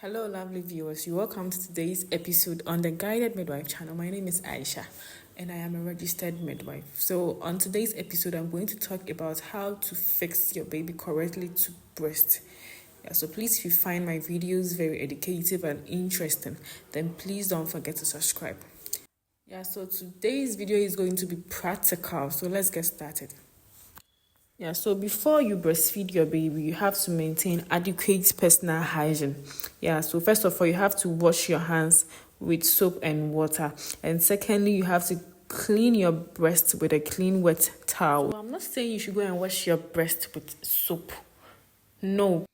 Hello, lovely viewers. You're welcome to today's episode on the Guided Midwife channel. My name is Aisha, and I am a registered midwife. So, on today's episode, I'm going to talk about how to fix your baby correctly to breast. So please, if you find my videos very educative and interesting, then please don't forget to subscribe. So today's video is going to be practical. So let's get started. So before you breastfeed your baby, you have to maintain adequate personal hygiene. So first of all, you have to wash your hands with soap and water. And secondly, you have to clean your breast with a clean, wet towel. So I'm not saying you should go and wash your breast with soap. No,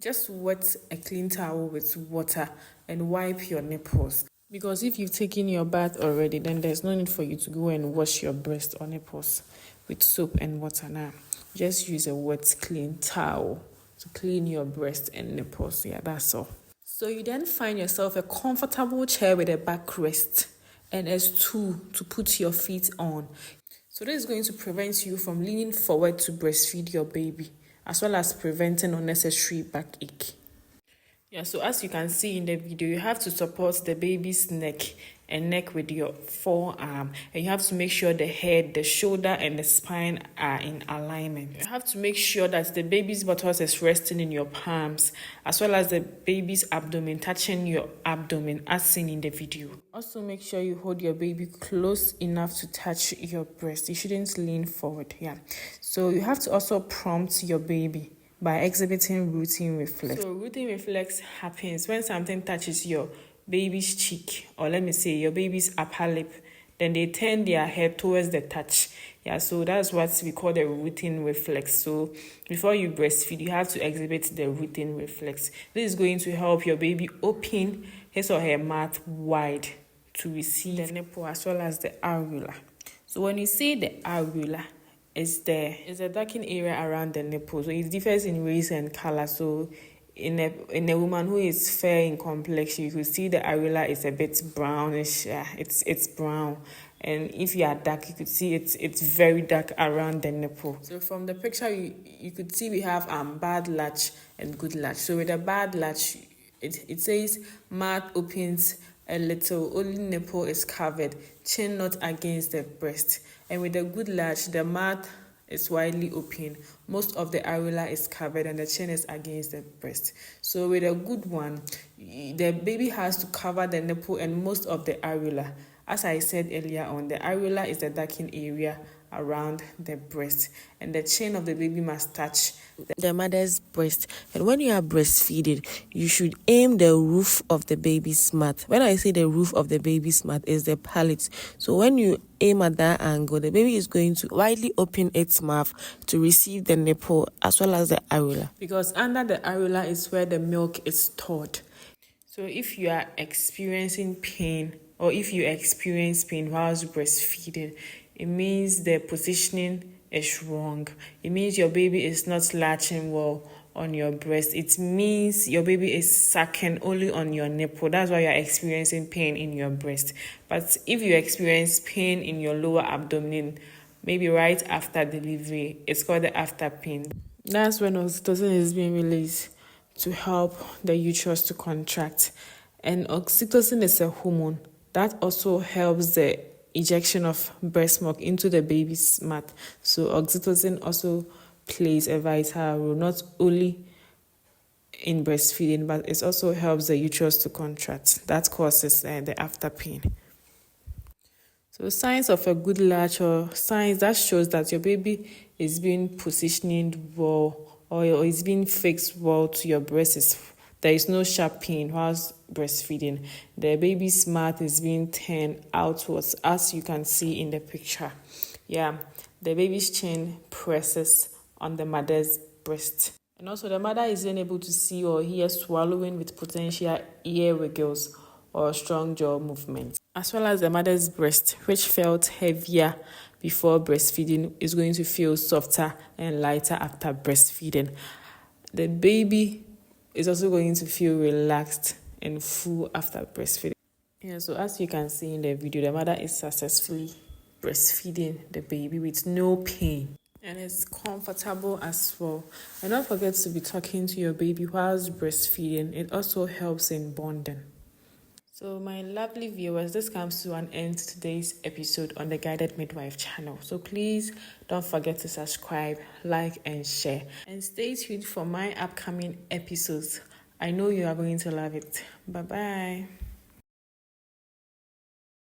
just wet a clean towel with water and wipe your nipples. Because if you've taken your bath already, then there's no need for you to go and wash your breast or nipples with soap and water now. Just use a wet, clean towel to clean your breast and nipples. That's all. So you then find yourself a comfortable chair with a backrest and a stool to put your feet on. So this is going to prevent you from leaning forward to breastfeed your baby, as well as preventing unnecessary backache. So as you can see in the video, you have to support the baby's neck with your forearm, and you have to make sure the head, the shoulder, and the spine are in alignment. You have to make sure that the baby's buttocks is resting in your palms, as well as the baby's abdomen touching your abdomen as seen in the video. Also make sure you hold your baby close enough to touch your breast. You shouldn't lean forward. So you have to also prompt your baby by exhibiting rooting reflex. So rooting reflex happens when something touches your baby's cheek, or let me say your baby's upper lip, then they turn their head towards the touch. So that's what we call the rooting reflex. So before you breastfeed, you have to exhibit the rooting reflex. This is going to help your baby open his or her mouth wide to receive the nipple as well as the areola. So when you say the areola, it's a darkened area around the nipple. So it differs in race and color. So in a woman who is fair in complexion, you could see the areola is a bit brownish. It's brown. And if you are dark, you could see it's very dark around the nipple. So from the picture, you could see we have bad latch and good latch. So with a bad latch, it says mouth opens a little, only nipple is covered, chin not against the breast. And with a good latch, the mouth is widely open, most of the areola is covered, and the chin is against the breast. So with a good one, the baby has to cover the nipple and most of the areola. As I said earlier on, the areola is the darkened area around the breast, and the chin of the baby must touch the mother's breast. And when you are breastfeeding, you should aim the roof of the baby's mouth. When I say the roof of the baby's mouth, is the palate. So when you aim at that angle, the baby is going to widely open its mouth to receive the nipple as well as the areola, because under the areola is where the milk is stored. So if you are experiencing pain, or if you experience pain whilst breastfeeding, it means the positioning is wrong. It means your baby is not latching well on your breast. It means your baby is sucking only on your nipple. That's why you're experiencing pain in your breast. But if you experience pain in your lower abdomen, maybe right after delivery, it's called the after pain. That's when oxytocin is being released to help the uterus to contract. And oxytocin is a hormone that also helps the ejection of breast milk into the baby's mouth. So oxytocin also plays a vital role, not only in breastfeeding, but it also helps the uterus to contract. That causes the after pain. So signs of a good latch, or signs that shows that your baby is being positioned well, or is being fixed well to your breast, is there is no sharp pain whilst breastfeeding. The baby's mouth is being turned outwards, as you can see in the picture. The baby's chin presses on the mother's breast. And also the mother is unable to see or hear swallowing with potential ear wiggles or strong jaw movements. As well as the mother's breast, which felt heavier before breastfeeding, is going to feel softer and lighter after breastfeeding. The baby is also going to feel relaxed and full after breastfeeding. So as you can see in the video, the mother is successfully breastfeeding the baby with no pain. and it's comfortable as well. And don't forget to be talking to your baby whilst breastfeeding. It also helps in bonding. So, my lovely viewers, this comes to an end to today's episode on the Guided Midwife channel. So, please don't forget to subscribe, like, and share. And stay tuned for my upcoming episodes. I know you are going to love it. Bye bye.